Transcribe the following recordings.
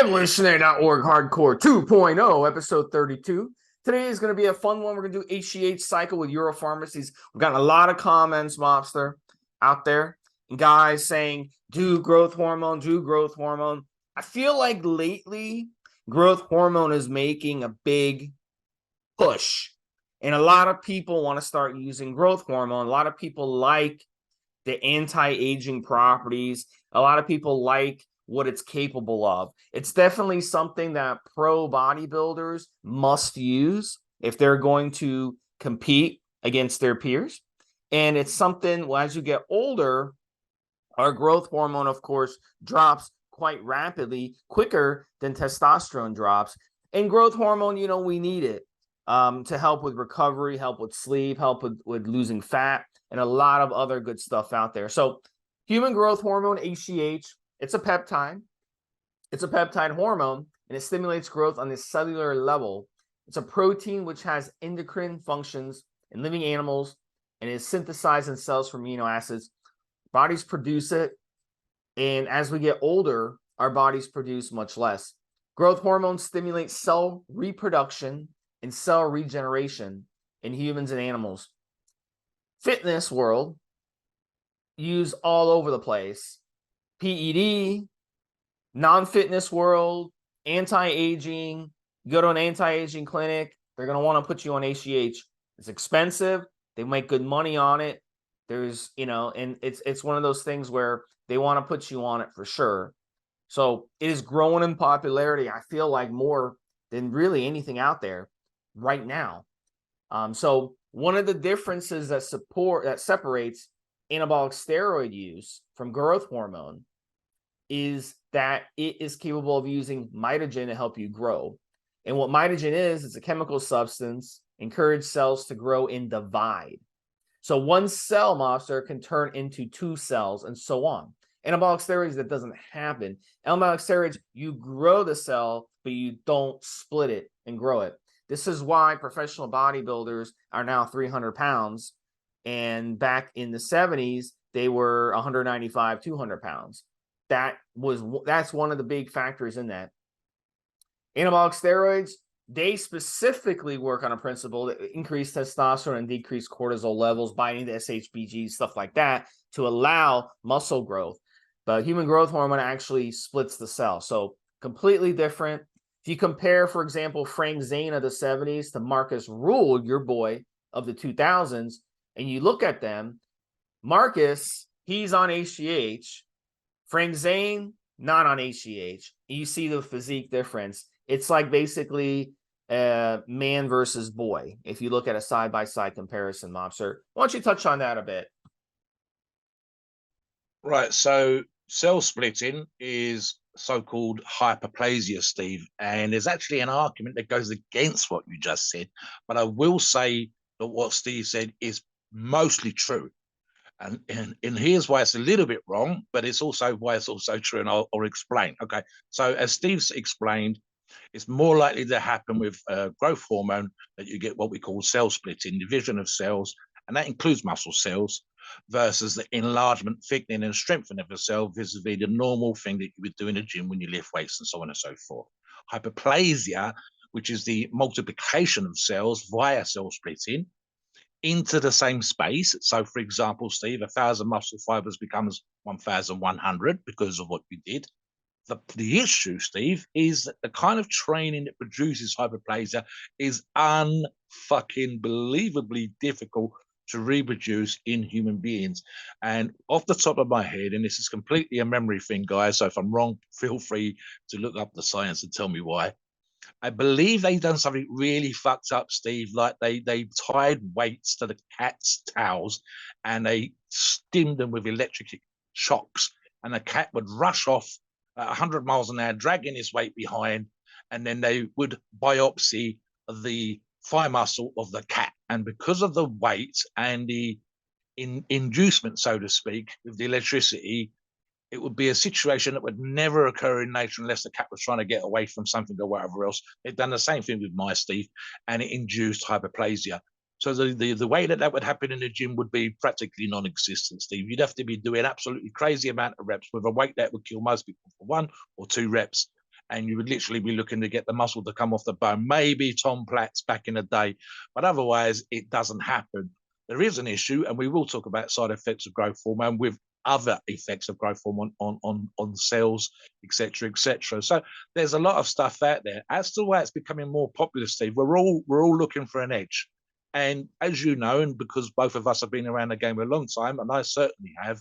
Evolutionary.org Hardcore 2.0, episode 32. Today is going to be a fun one. We're going to do HGH cycle with Euro-Pharmacies. We've gotten a lot of comments, Mobster, out there. And guys saying, do growth hormone, do growth hormone. I feel like lately, growth hormone is making a big push. And a lot of people want to start using growth hormone. A lot of people like the anti-aging properties. A lot of people like what it's capable of. It's definitely something that pro bodybuilders must use if they're going to compete against their peers. And it's something, well, as you get older, our growth hormone, of course, drops quite rapidly, quicker than testosterone drops. And growth hormone, you know, we need it to help with recovery, help with sleep, help with losing fat, and a lot of other good stuff out there. So human growth hormone, HGH, it's a peptide. It's a peptide hormone, and it stimulates growth on the cellular level. It's a protein which has endocrine functions in living animals and is synthesized in cells from amino acids. Bodies produce it, and as we get older, our bodies produce much less. Growth hormones stimulate cell reproduction and cell regeneration in humans and animals. Fitness world, used all over the place. PED, non-fitness world, anti-aging. You go to an anti-aging clinic, they're going to want to put you on HGH. It's expensive. They make good money on it. There's, you know, and it's one of those things where they want to put you on it for sure. So it is growing in popularity, I feel like, more than really anything out there right now. So one of the differences that separates anabolic steroid use from growth hormone is that it is capable of using mitogen to help you grow. And what mitogen is, it's a chemical substance, encourage cells to grow and divide. So one cell, Mobster, can turn into two cells and so on. Anabolic steroids, that doesn't happen. Anabolic steroids, you grow the cell, but you don't split it and grow it. This is why professional bodybuilders are now 300 pounds. And back in the 70s, they were 195, 200 pounds. That's one of the big factors in that. Anabolic steroids, they specifically work on a principle that increase testosterone and decrease cortisol levels, binding to SHBG, stuff like that, to allow muscle growth. But human growth hormone actually splits the cell. So completely different. If you compare, for example, Frank Zane of the 70s to Marcus Rule, your boy of the 2000s, and you look at them, Marcus, he's on HGH. Frank Zane, not on HGH. You see the physique difference. It's like basically man versus boy, if you look at a side-by-side comparison, Mobster. Why don't you touch on that a bit? Right, so cell splitting is so-called hyperplasia, Steve, and there's actually an argument that goes against what you just said, but I will say that what Steve said is mostly true. And here's why it's a little bit wrong, but it's also why it's also true, and I'll explain. Okay, so as Steve's explained, it's more likely to happen with growth hormone that you get what we call cell splitting, division of cells, and that includes muscle cells, versus the enlargement, thickening, and strengthening of the cell vis-a-vis the normal thing that you would do in the gym when you lift weights and so on and so forth. Hyperplasia, which is the multiplication of cells via cell splitting into the same space. So, for example, Steve, 1,000 muscle fibers becomes 1,100 because of what you did. The issue, Steve, is that the kind of training that produces hyperplasia is unfucking believably difficult to reproduce in human beings. And off the top of my head, and this is completely a memory thing, guys, so if I'm wrong, feel free to look up the science and tell me why. I believe they've done something really fucked up, Steve. Like they tied weights to the cat's towels and they stimmed them with electric shocks, and the cat would rush off at 100 miles an hour, dragging his weight behind, and then they would biopsy the thigh muscle of the cat. And because of the weight and the inducement, so to speak, with the electricity, it would be a situation that would never occur in nature unless the cat was trying to get away from something or whatever else. They've done the same thing with mice, Steve, and it induced hyperplasia. So the way that would happen in the gym would be practically non-existent, Steve. You'd have to be doing absolutely crazy amount of reps with a weight that would kill most people for 1 or 2 reps. and you would literally be looking to get the muscle to come off the bone. Maybe Tom Platz back in the day, but otherwise it doesn't happen. There is an issue, and we will talk about side effects of growth hormone with other effects of growth hormone on cells, etc., etc. So there's a lot of stuff out there. As to why it's becoming more popular, Steve, we're all looking for an edge. And as you know, and because both of us have been around the game a long time, and I certainly have,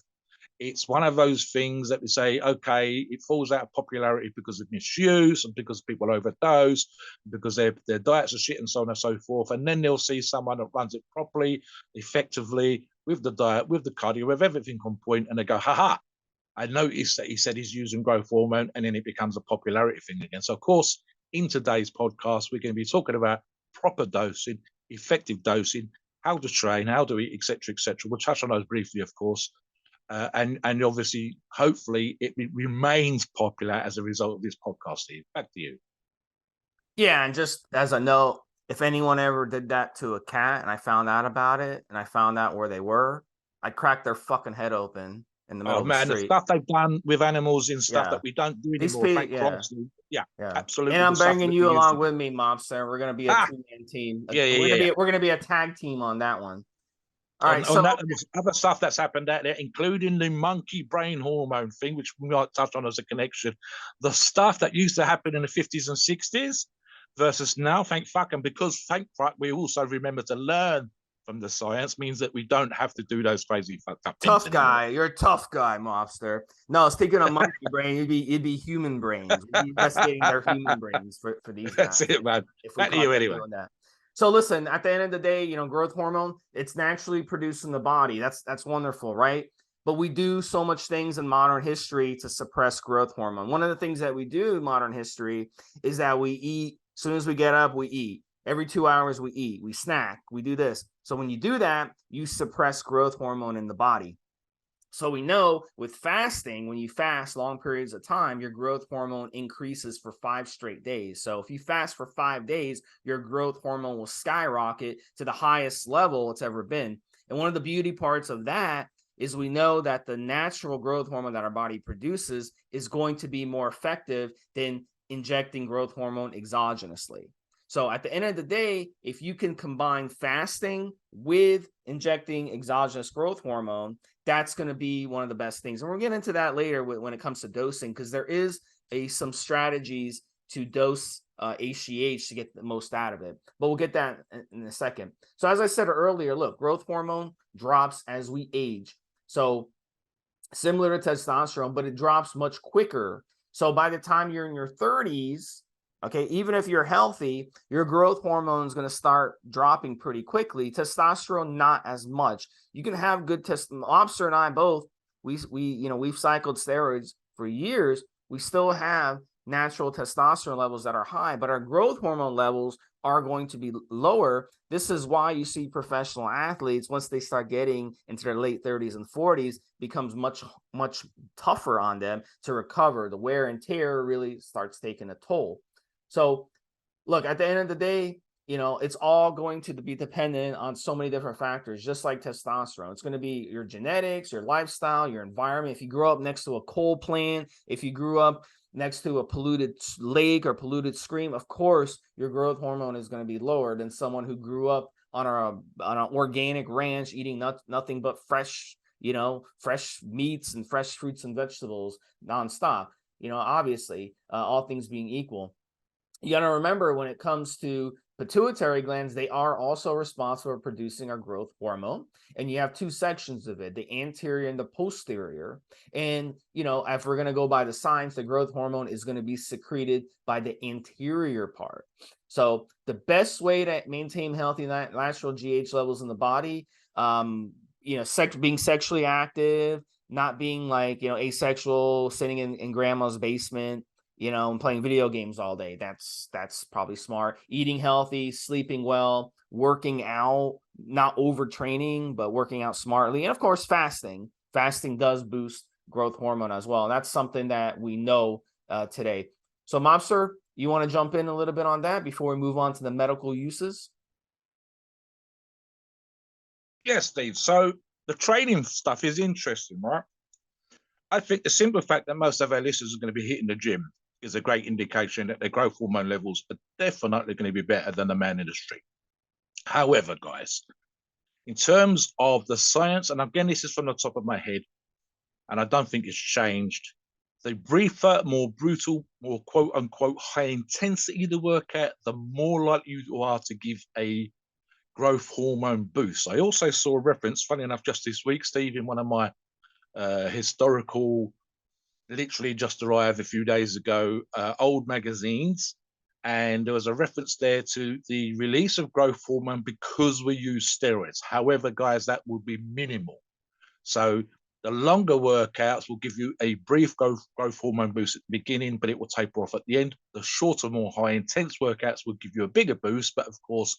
it's one of those things that we say, okay, it falls out of popularity because of misuse and because people overdose, because their diets are shit and so on and so forth. And then they'll see someone that runs it properly, effectively, with the diet, with the cardio, with everything on point, and they go, haha, I noticed that he said he's using growth hormone, and then it becomes a popularity thing again. So, of course, in today's podcast, we're going to be talking about proper dosing, effective dosing, how to train, how to eat, etc., etc. We'll touch on those briefly, of course. And obviously, hopefully, it remains popular as a result of this podcast, Steve. Back to you. Yeah, and just as a note, if anyone ever did that to a cat and I found out about it and I found out where they were, I'd crack their fucking head open in the middle of the Man, the street. stuff they've done with animals and stuff Yeah. that we don't do These anymore, people, thank yeah. Christ. Yeah, Yeah. absolutely. And I'm the stuff bringing that you we used along to with do. me, Mobster. We're gonna be a two-man team. Yeah. We're gonna be a tag team on that one. All right. On that, there's other stuff that's happened out there, including the monkey brain hormone thing, which we might touch on as a connection. The stuff that used to happen in the 50s and 60s versus now, thank fuck. And because thank fuck, we also remember to learn from the science, means that we don't have to do those crazy fucked up things tough guy. anymore. You're a tough guy, Mobster. No, speaking of monkey brain, it'd be human brains. We'd be investigating their human brains for these guys. That's it, man. If we Back to you caught them anyway. doing that. So listen, at the end of the day, growth hormone, it's naturally produced in the body. That's wonderful, right? But we do so much things in modern history to suppress growth hormone. One of the things that we do in modern history is that we eat. As soon as we get up, we eat. Every 2 hours, we eat. We snack. We do this. So when you do that, you suppress growth hormone in the body. So we know with fasting, when you fast long periods of time, your growth hormone increases for 5 straight days. So if you fast for 5 days, your growth hormone will skyrocket to the highest level it's ever been. And one of the beauty parts of that is we know that the natural growth hormone that our body produces is going to be more effective than injecting growth hormone exogenously. So at the end of the day, if you can combine fasting with injecting exogenous growth hormone, that's going to be one of the best things. And we'll get into that later when it comes to dosing, because there is some strategies to dose HGH to get the most out of it. But we'll get that in a second. So as I said earlier, look, growth hormone drops as we age. So similar to testosterone, but it drops much quicker. So by the time you're in your 30s, okay, even if you're healthy, your growth hormone is going to start dropping pretty quickly. Testosterone, not as much. You can have good Mobster and I both. We've cycled steroids for years. We still have natural testosterone levels that are high, but our growth hormone levels are going to be lower. This is why you see professional athletes, once they start getting into their late 30s and 40s, becomes much, much tougher on them to recover. The wear and tear really starts taking a toll. So look, at the end of the day, it's all going to be dependent on so many different factors, just like testosterone. It's going to be your genetics, your lifestyle, your environment. If you grew up next to a coal plant, if you grew up next to a polluted lake or polluted stream, of course, your growth hormone is going to be lower than someone who grew up on an organic ranch eating nothing but fresh meats and fresh fruits and vegetables nonstop. Obviously, all things being equal. You got to remember, when it comes to pituitary glands, they are also responsible for producing our growth hormone. And you have two sections of it, the anterior and the posterior. And, if we're going to go by the science, the growth hormone is going to be secreted by the anterior part. So the best way to maintain healthy natural GH levels in the body, being sexually active, not being like, asexual, sitting in grandma's basement, and playing video games all day. That's probably smart. Eating healthy, sleeping well, working out, not overtraining, but working out smartly. And of course, fasting. Fasting does boost growth hormone as well. And that's something that we know today. So Mobster, you want to jump in a little bit on that before we move on to the medical uses? Yes, Steve. So the training stuff is interesting, right? I think the simple fact that most of our listeners are going to be hitting the gym. is a great indication that their growth hormone levels are definitely going to be better than the man in the street. However, guys, in terms of the science, and again, this is from the top of my head, and I don't think it's changed. The briefer, more brutal, more quote unquote high intensity the workout, the more likely you are to give a growth hormone boost. I also saw a reference, funny enough, just this week, Steve, in one of my historical, literally just arrived a few days ago, old magazines. And there was a reference there to the release of growth hormone because we use steroids. However, guys, that would be minimal. So the longer workouts will give you a brief growth hormone boost at the beginning, but it will taper off at the end. The shorter, more high intense workouts will give you a bigger boost, but of course,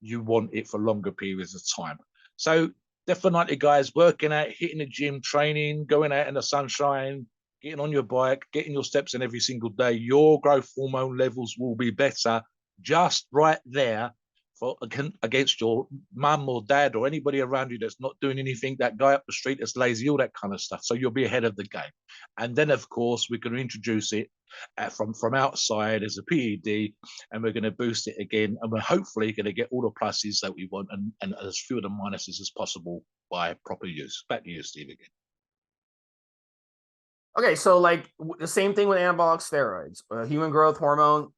you want it for longer periods of time. So definitely, guys, working out, hitting the gym, training, going out in the sunshine, getting on your bike, getting your steps in every single day, your growth hormone levels will be better just right there for against your mum or dad or anybody around you that's not doing anything, that guy up the street that's lazy, all that kind of stuff. So you'll be ahead of the game. And then, of course, we're going to introduce it from outside as a PED, and we're going to boost it again. And we're hopefully going to get all the pluses that we want and as few of the minuses as possible by proper use. Back to you, Steve, again. Okay, so like the same thing with anabolic steroids. Human growth hormone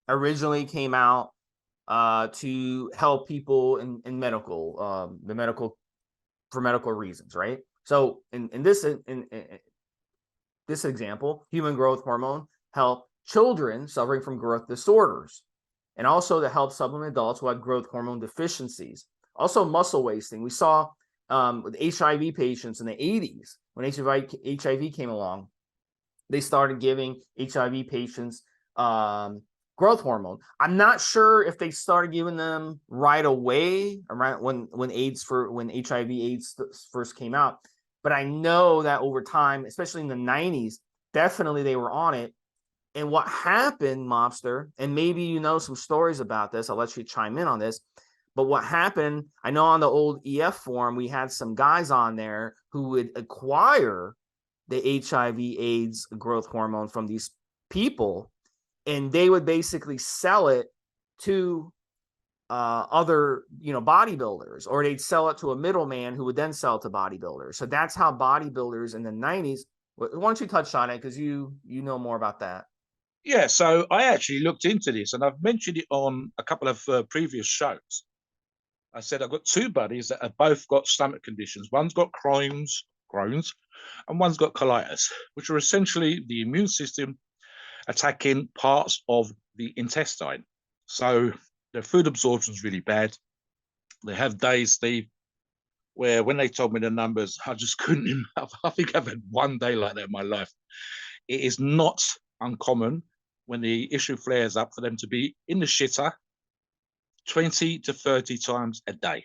originally came out to help people in medical, for medical reasons, right? So in this example, human growth hormone help children suffering from growth disorders, and also to help supplement adults who have growth hormone deficiencies. Also, muscle wasting. We saw with HIV patients in the 80s when HIV came along, they started giving HIV patients growth hormone. I'm not sure if they started giving them right away, around when HIV/AIDS first came out, but I know that over time, especially in the 90s, definitely they were on it. And what happened, Mobster, and maybe you know some stories about this, I'll let you chime in on this, but what happened, I know on the old EF forum, we had some guys on there who would acquire the HIV/AIDS growth hormone from these people, and they would basically sell it to other, bodybuilders, or they'd sell it to a middleman who would then sell it to bodybuilders. So that's how bodybuilders in the 90s. Why don't you touch on it, because you know more about that? Yeah, so I actually looked into this, and I've mentioned it on a couple of previous shows. I said I've got two buddies that have both got stomach conditions. One's got Crohn's, and one's got colitis, which are essentially the immune system attacking parts of the intestine. So their food absorption is really bad. They have days, Steve, where when they told me the numbers, I just couldn't. I think I've had one day like that in my life. It is not uncommon when the issue flares up for them to be in the shitter 20 to 30 times a day.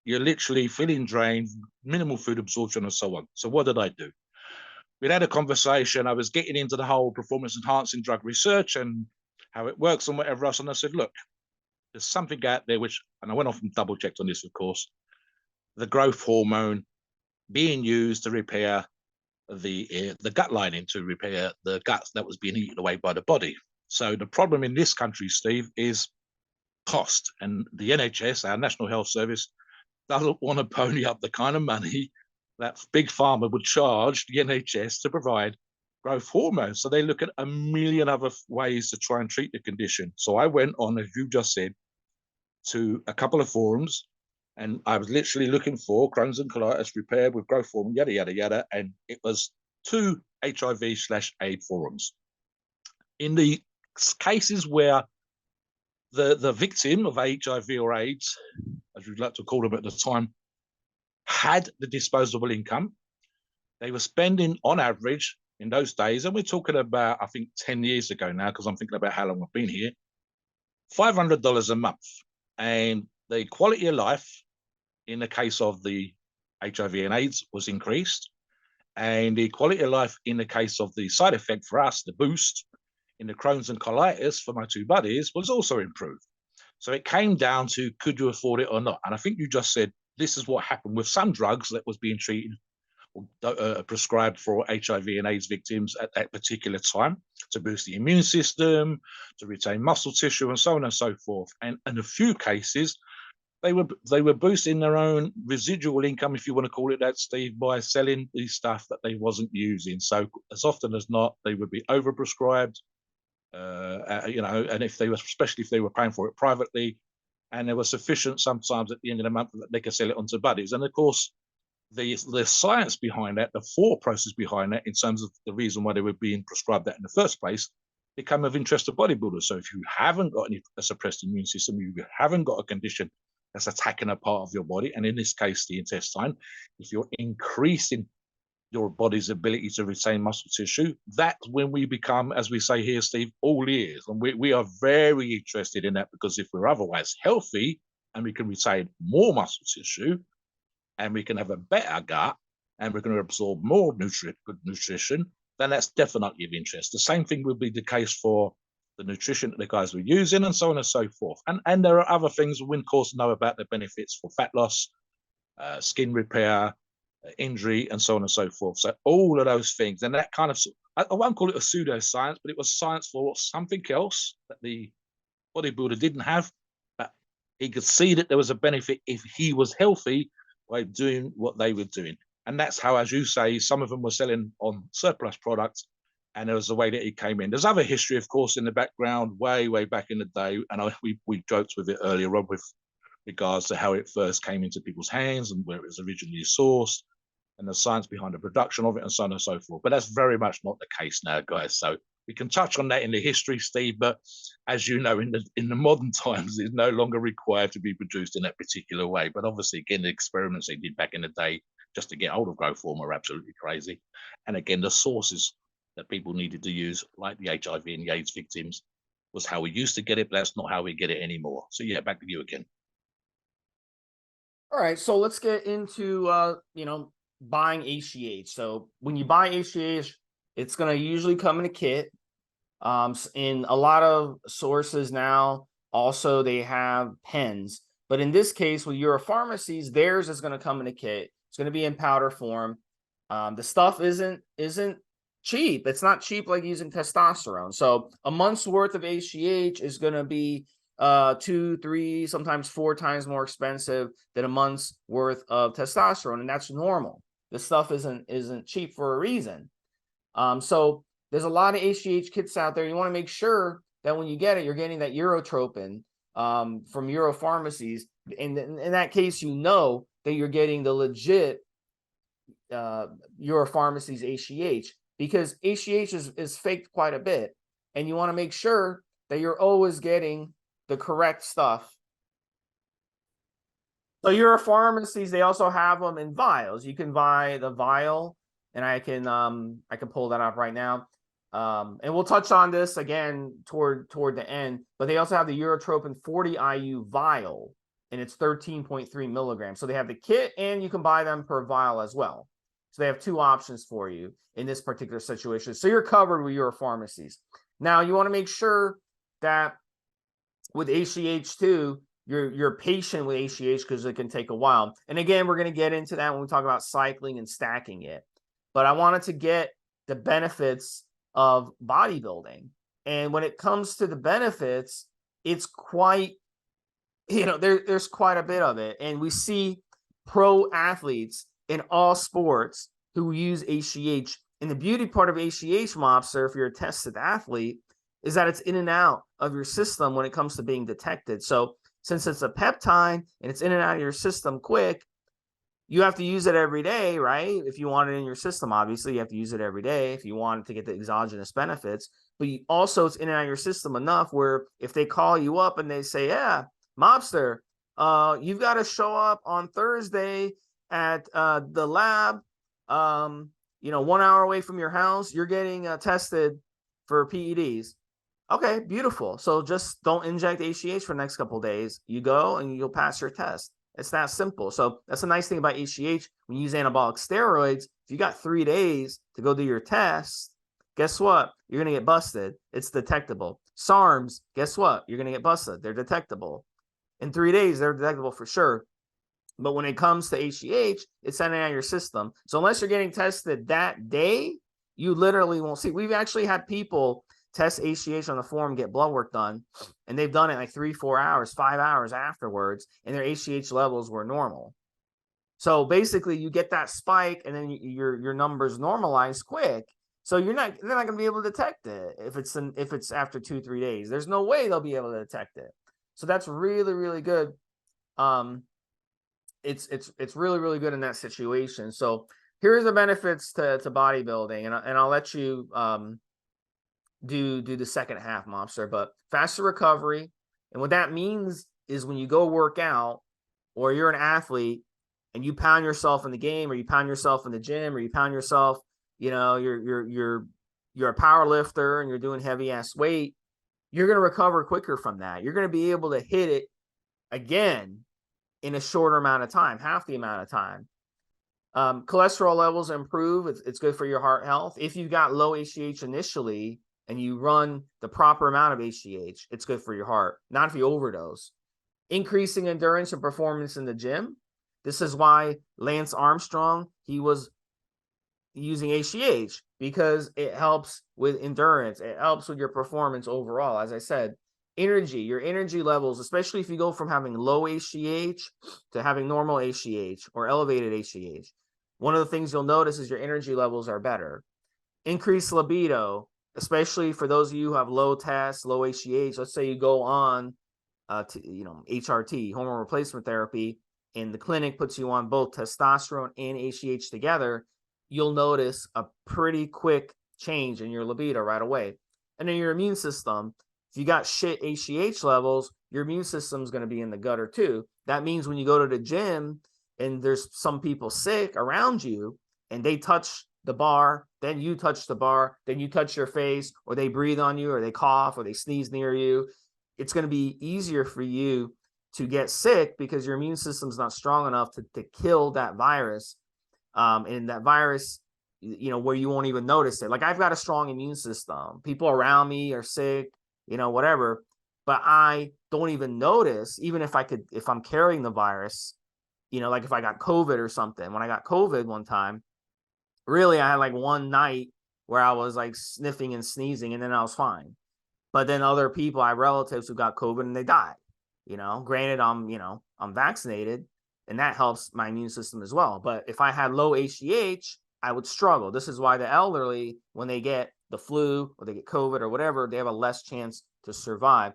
You're literally feeling drained, minimal food absorption, and so on. So what did I do? We had a conversation. I was getting into the whole performance enhancing drug research and how it works and whatever else. And I said, look, there's something out there which, and I went off and double checked on this, of course, the growth hormone being used to repair the gut lining, to repair the gut that was being eaten away by the body. So the problem in this country, Steve, is cost. And the NHS, our National Health Service, doesn't want to pony up the kind of money that big pharma would charge the NHS to provide growth hormones. So they look at a million other ways to try and treat the condition. So I went on, as you just said, to a couple of forums, and I was literally looking for Crohn's and colitis repaired with growth hormone, yada, yada, yada. And it was two HIV/AIDS forums. In the cases where the victim of HIV or AIDS, as we'd like to call them at the time, had the disposable income, they were spending on average in those days, and we're talking about, I think, 10 years ago now, because I'm thinking about how long I've been here, $500 a month. And the quality of life in the case of the HIV and AIDS was increased. And the quality of life in the case of the side effect for us, the boost in the Crohn's and colitis for my two buddies, was also improved. So it came down to, could you afford it or not? And I think you just said, this is what happened with some drugs that was being treated prescribed for HIV and AIDS victims at that particular time to boost the immune system, to retain muscle tissue, and so on and so forth. And in a few cases, they were boosting their own residual income, if you want to call it that, Steve, by selling the stuff that they wasn't using. So as often as not, they would be overprescribed, and especially if they were paying for it privately, and there was sufficient sometimes at the end of the month that they could sell it onto buddies. And of course, the science behind that, the thought process behind that, in terms of the reason why they were being prescribed that in the first place, become of interest to bodybuilders. So if you haven't got a suppressed immune system, you haven't got a condition that's attacking a part of your body, and in this case, the intestine, if you're increasing your body's ability to retain muscle tissue, that's when we become, as we say here, Steve, all ears. And we are very interested in that, because if we're otherwise healthy and we can retain more muscle tissue and we can have a better gut and we're going to absorb more good nutrition, then that's definitely of interest. The same thing will be the case for the nutrition that the guys were using, and so on and so forth. And there are other things we, of course, know about the benefits for fat loss, skin repair, injury, and so on and so forth. So all of those things, and that kind of, I won't call it a pseudoscience, but it was science for something else that the bodybuilder didn't have, but he could see that there was a benefit if he was healthy by doing what they were doing. And that's how, as you say, some of them were selling on surplus products, and there was the way that it came in. There's other history, of course, in the background, way back in the day, and we joked with it earlier on with regards to how it first came into people's hands and where it was originally sourced, and the science behind the production of it, and so on and so forth. But that's very much not the case now, guys. So we can touch on that in the history, Steve, but as you know, in the modern times, it's no longer required to be produced in that particular way. But obviously, again, the experiments they did back in the day just to get hold of growth hormone are absolutely crazy. And again, the sources that people needed to use, like the HIV and the AIDS victims, was how we used to get it, but that's not how we get it anymore. So yeah, back to you again. All right, so let's get into buying HGH. So when you buy HGH, it's going to usually come in a kit. In a lot of sources now, also they have pens. But in this case, with Euro-Pharmacies, theirs is going to come in a kit. It's going to be in powder form. The stuff isn't cheap. It's not cheap like using testosterone. So a month's worth of HGH is going to be 2, 3, sometimes 4 times more expensive than a month's worth of testosterone, and that's normal. This stuff isn't cheap for a reason. So there's a lot of HGH kits out there. You want to make sure that when you get it, you're getting that Eurotropin from Euro-Pharmacies. In that case, you know that you're getting the legit Euro-Pharmacies HGH, because HGH is faked quite a bit, and you want to make sure that you're always getting the correct stuff. So Euro-Pharmacies, they also have them in vials. You can buy the vial, and I can pull that up right now. And we'll touch on this again toward the end, but they also have the Eurotropin 40 IU vial, and it's 13.3 milligrams. So they have the kit, and you can buy them per vial as well. So they have 2 options for you in this particular situation. So you're covered with Euro-Pharmacies. Now you want to make sure that with HGH too, you're patient with HGH, because it can take a while. And again, we're going to get into that when we talk about cycling and stacking it. But I wanted to get the benefits of bodybuilding. And when it comes to the benefits, it's quite, there's quite a bit of it. And we see pro athletes in all sports who use HGH. And the beauty part of HGH, Mobster, if you're a tested athlete, is that it's in and out of your system when it comes to being detected. So since it's a peptide and it's in and out of your system quick, you have to use it every day, right? If you want it in your system, obviously, you have to use it every day if you want it to get the exogenous benefits. But also, it's in and out of your system enough where if they call you up and they say, yeah, Mobster, you've got to show up on Thursday at the lab, 1 hour away from your house, you're getting tested for PEDs. Okay, beautiful. So just don't inject HGH for the next couple of days. You go and you'll pass your test. It's that simple. So that's a nice thing about HGH. When you use anabolic steroids, if you got 3 days to go do your test, guess what? You're going to get busted. It's detectable. SARMs, guess what? You're going to get busted. They're detectable. In 3 days, they're detectable for sure. But when it comes to HGH, it's sending out your system. So unless you're getting tested that day, you literally won't see. We've actually had people test HGH on the form, get blood work done, and they've done it like 3-4 hours, 5 hours afterwards, and their HGH levels were normal. So basically, you get that spike, and then your numbers normalize quick. So they're not going to be able to detect it if it's after 2-3 days. There's no way they'll be able to detect it. So that's really, really good. It's really, really good in that situation. So here's the benefits to bodybuilding, and I'll let you do the second half, Mobster. But faster recovery, and what that means is when you go work out or you're an athlete and you pound yourself in the game, or you pound yourself in the gym, or you pound yourself, you're a power lifter and you're doing heavy ass weight, you're going to recover quicker from that. You're going to be able to hit it again in a shorter amount of time, half the amount of time. Cholesterol levels improve. It's good for your heart health. If you've got low HGH initially and you run the proper amount of HGH, it's good for your heart, not if you overdose. Increasing endurance and performance in the gym. This is why Lance Armstrong, he was using HGH, because it helps with endurance. It helps with your performance overall. As I said, your energy levels, especially if you go from having low HGH to having normal HGH or elevated HGH, one of the things you'll notice is your energy levels are better. Increased libido, especially for those of you who have low TEST, low HGH. Let's say you go on HRT, hormone replacement therapy, and the clinic puts you on both testosterone and HGH together, you'll notice a pretty quick change in your libido right away. And then your immune system, if you got shit HGH levels, your immune system is going to be in the gutter too. That means when you go to the gym and there's some people sick around you and they touch the bar, then you touch the bar, then you touch your face, or they breathe on you, or they cough, or they sneeze near you, it's going to be easier for you to get sick because your immune system's not strong enough to kill that virus. And that virus, where you won't even notice it. Like, I've got a strong immune system. People around me are sick, whatever, but I don't even notice, even if I'm carrying the virus, like if I got COVID or something. When I got COVID one time, really, I had like one night where I was like sniffing and sneezing, and then I was fine. But then other people, I have relatives who got COVID and they died. Granted, I'm vaccinated, and that helps my immune system as well. But if I had low HGH, I would struggle. This is why the elderly, when they get the flu or they get COVID or whatever, they have a less chance to survive.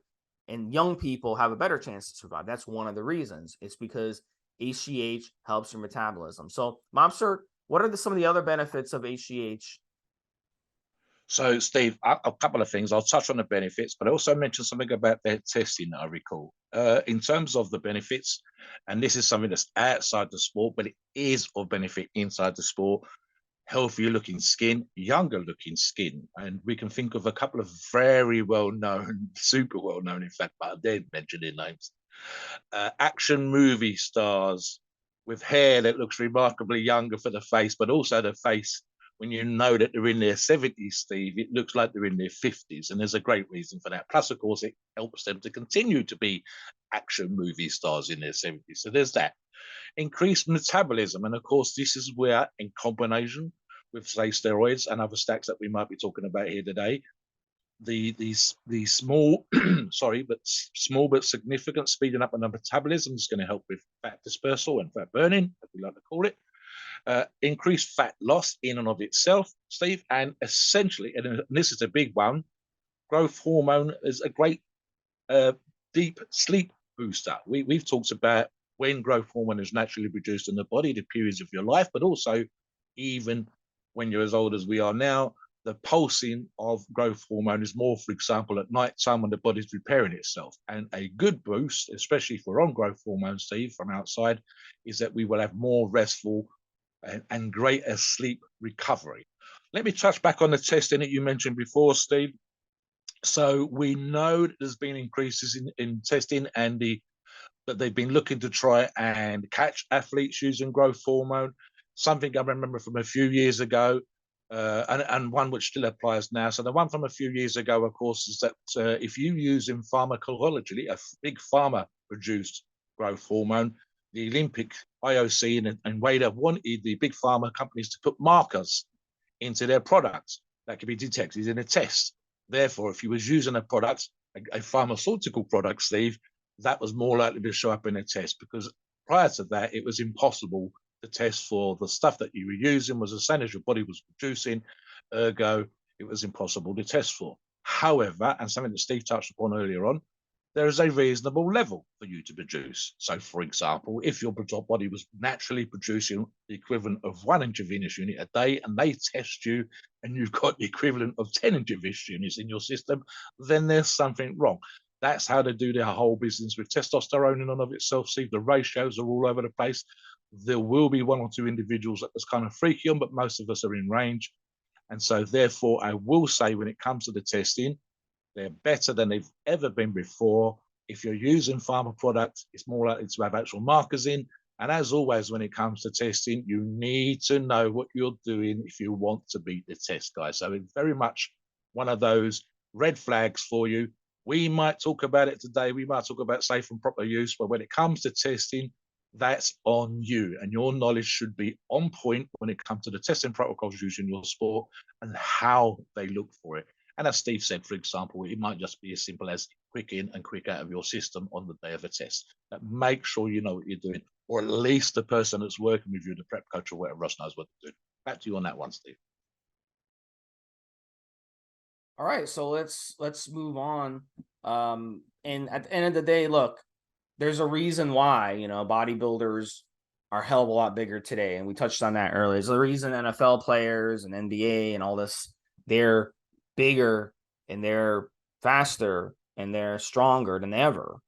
And young people have a better chance to survive. That's one of the reasons. It's because HGH helps your metabolism. So, Mobster, what are some of the other benefits of HGH? So, Steve, a couple of things. I'll touch on the benefits, but I also mentioned something about their testing that I recall. In terms of the benefits, and this is something that's outside the sport, but it is of benefit inside the sport: healthier looking skin, younger looking skin. And we can think of a couple of very well known, super well known, in fact, but I didn't mention their names. Action movie stars with hair that looks remarkably younger for the face, but also the face, when you know that they're in their 70s, Steve, it looks like they're in their 50s. And there's a great reason for that. Plus, of course, it helps them to continue to be action movie stars in their 70s. So there's that. Increased metabolism. And of course, this is where, in combination with, say, steroids and other stacks that we might be talking about here today, the small small but significant speeding up of the metabolism is going to help with fat dispersal and fat burning, as we like to call it. Increased fat loss in and of itself, Steve, and essentially, and this is a big one, growth hormone is a great deep sleep booster. We've talked about when growth hormone is naturally produced in the body, the periods of your life, but also even when you're as old as we are now, the pulsing of growth hormone is more, for example, at night time when the body's repairing itself. And a good boost, especially for on growth hormone, Steve, from outside, is that we will have more restful and greater sleep recovery. Let me touch back on the testing that you mentioned before, Steve. So we know that there's been increases in testing and that they've been looking to try and catch athletes using growth hormone. Something I remember from a few years ago, and one which still applies now. So the one from a few years ago, of course, is that if you use in pharmacology a big pharma produced growth hormone, the Olympic IOC and WADA wanted the big pharma companies to put markers into their products that could be detected in a test. Therefore, if you was using a product, a pharmaceutical product, Steve, that was more likely to show up in a test, because prior to that, it was impossible to test for the stuff that you were using was the same as your body was producing. Ergo, it was impossible to test for. However, and something that Steve touched upon earlier on, there is a reasonable level for you to produce. So, for example, if your body was naturally producing the equivalent of 1 intravenous unit a day, and they test you and you've got the equivalent of 10 intravenous units in your system, then there's something wrong. That's how they do their whole business with testosterone in and of itself. See, the ratios are all over the place. There will be 1 or 2 individuals that is kind of freaky on, but most of us are in range. And so, therefore, I will say when it comes to the testing, they're better than they've ever been before. If you're using pharma products, it's more likely to have actual markers in. And as always, when it comes to testing, you need to know what you're doing if you want to beat the test, guys. So it's very much one of those red flags for you. We might talk about it today. We might talk about safe and proper use, but when it comes to testing, that's on you. And your knowledge should be on point when it comes to the testing protocols used in your sport and how they look for it. And as Steve said, for example, it might just be as simple as quick in and quick out of your system on the day of a test. Make sure you know what you're doing, or at least the person that's working with you, the prep coach or whatever else, knows what to do. Back to you on that one, Steve. All right, so let's move on. And at the end of the day, look, there's a reason why, bodybuilders are a hell of a lot bigger today, and we touched on that earlier. There's a reason NFL players and NBA and all this, they're bigger and they're faster and they're stronger than ever.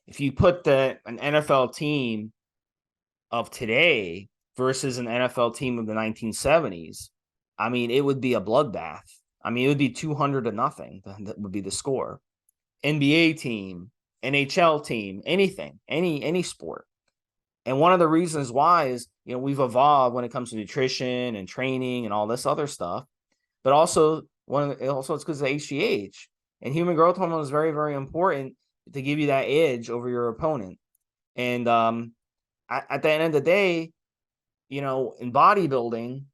If you put an NFL team of today versus an NFL team of the 1970s, I mean, it would be a bloodbath. I mean, it would be 200-0. That would be the score. NBA team, NHL team, anything, any sport. And one of the reasons why is, we've evolved when it comes to nutrition and training and all this other stuff. But also, it's because of HGH. And human growth hormone is very, very important to give you that edge over your opponent. And at the end of the day, in bodybuilding,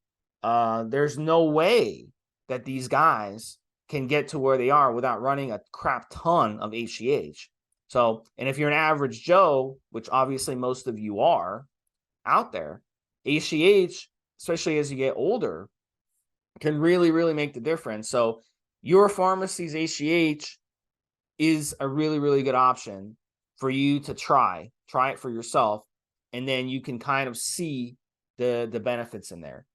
there's no way that these guys can get to where they are without running a crap ton of HGH. So, and if you're an average Joe, which obviously most of you are out there, HGH, especially as you get older, can really, really make the difference. So Euro-Pharmacies HGH is a really, really good option for you to try it for yourself. And then you can kind of see the benefits in there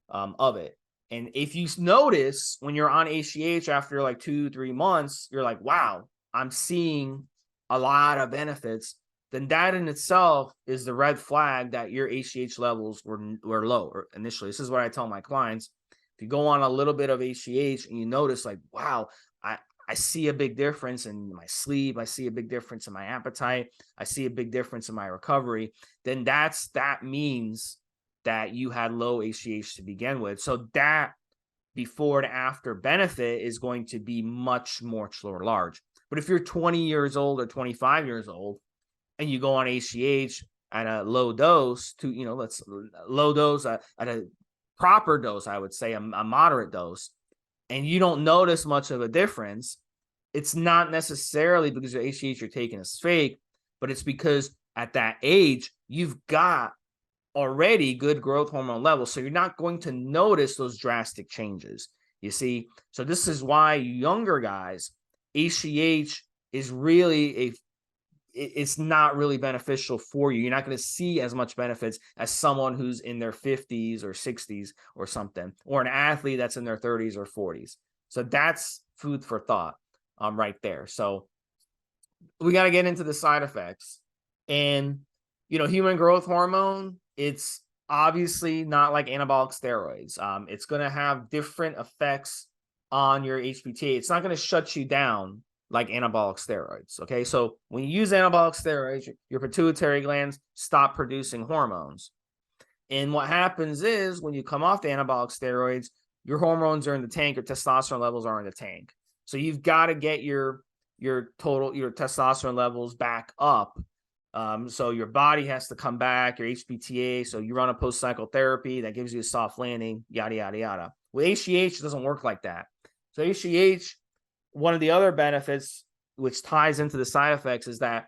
of it. And if you notice when you're on HGH after like 2-3 months, you're like, wow, I'm seeing a lot of benefits, then that in itself is the red flag that your HGH levels were low initially. This is what I tell my clients. If you go on a little bit of HGH and you notice like, wow, I see a big difference in my sleep, I see a big difference in my appetite, I see a big difference in my recovery, then that means that you had low HGH to begin with. So that before and after benefit is going to be much more large. But if you're 20 years old or 25 years old and you go on HGH at a low dose low dose at a proper dose, I would say a moderate dose, and you don't notice much of a difference, it's not necessarily because your HGH you're taking is fake, but it's because at that age, you've got already good growth hormone levels. So you're not going to notice those drastic changes, you see? So this is why younger guys, HGH is really it's not really beneficial for you. You're not going to see as much benefits as someone who's in their 50s or 60s or something, or an athlete that's in their 30s or 40s. So that's food for thought right there. So we got to get into the side effects. And, human growth hormone, it's obviously not like anabolic steroids. It's going to have different effects on your HPTA. It's not going to shut you down like anabolic steroids. Okay. So when you use anabolic steroids, your pituitary glands stop producing hormones. And what happens is when you come off the anabolic steroids, your hormones are in the tank, your testosterone levels are in the tank. So you've got to get your testosterone levels back up So your body has to come back, your HPTA. So you run a post-cycle therapy that gives you a soft landing, yada, yada, yada. With HGH, it doesn't work like that. So HGH, one of the other benefits, which ties into the side effects, is that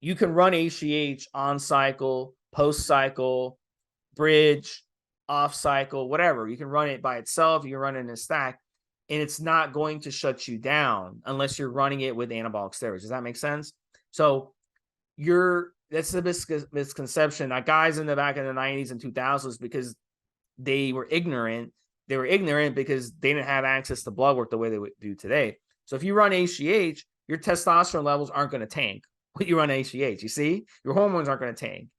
you can run HGH on cycle, post cycle, bridge, off cycle, whatever. You can run it by itself. You can run it in a stack, and it's not going to shut you down unless you're running it with anabolic steroids. Does that make sense? So that's a misconception. Like guys in the back in the 90s and 2000s, because they were ignorant. They were ignorant because they didn't have access to blood work the way they would do today. So if you run HGH, your testosterone levels aren't going to tank when you run HGH. You see, your hormones aren't going to tank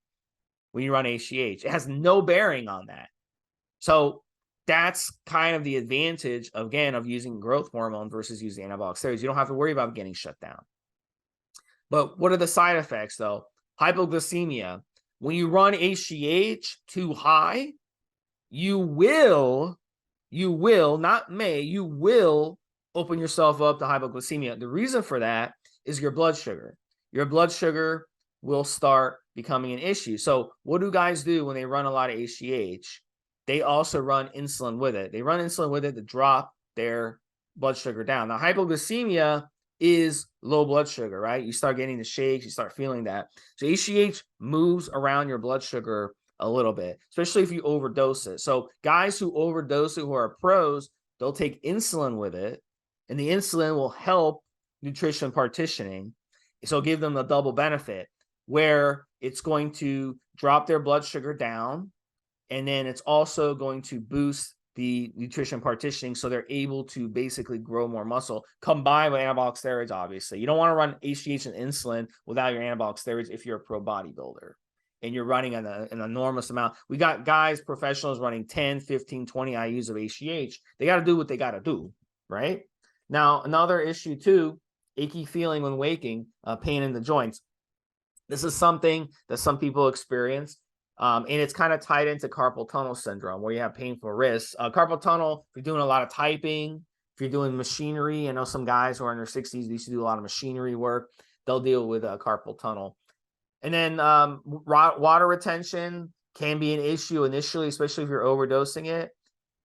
when you run HGH. It has no bearing on that. So that's kind of the advantage, again, of using growth hormone versus using anabolic steroids. You don't have to worry about getting shut down. But what are the side effects, though? Hypoglycemia. When you run HGH too high, you will, not may, you will open yourself up to hypoglycemia. The reason for that is your blood sugar. Your blood sugar will start becoming an issue. So what do guys do when they run a lot of HGH? They also run insulin with it. They run insulin with it to drop their blood sugar down. Now, hypoglycemia is low blood sugar, right? You start getting the shakes, you start feeling that. So HGH moves around your blood sugar a little bit, especially if you overdose it. So guys who overdose it, who are pros, they'll take insulin with it, and the insulin will help nutrition partitioning. So give them a double benefit where it's going to drop their blood sugar down, and then it's also going to boost the nutrition partitioning, so they're able to basically grow more muscle, combined with anabolic steroids. Obviously, you don't want to run HGH and insulin without your anabolic steroids if you're a pro bodybuilder and you're running an enormous amount. We got guys, professionals, running 10, 15, 20 IUs of HGH. They got to do what they got to do, right? Now, another issue too, achy feeling when waking, pain in the joints. This is something that some people experience. And it's kind of tied into carpal tunnel syndrome, where you have painful wrists. Carpal tunnel, if you're doing a lot of typing, if you're doing machinery, I know some guys who are in their 60s, they used to do a lot of machinery work. They'll deal with carpal tunnel. And then water retention can be an issue initially, especially if you're overdosing it.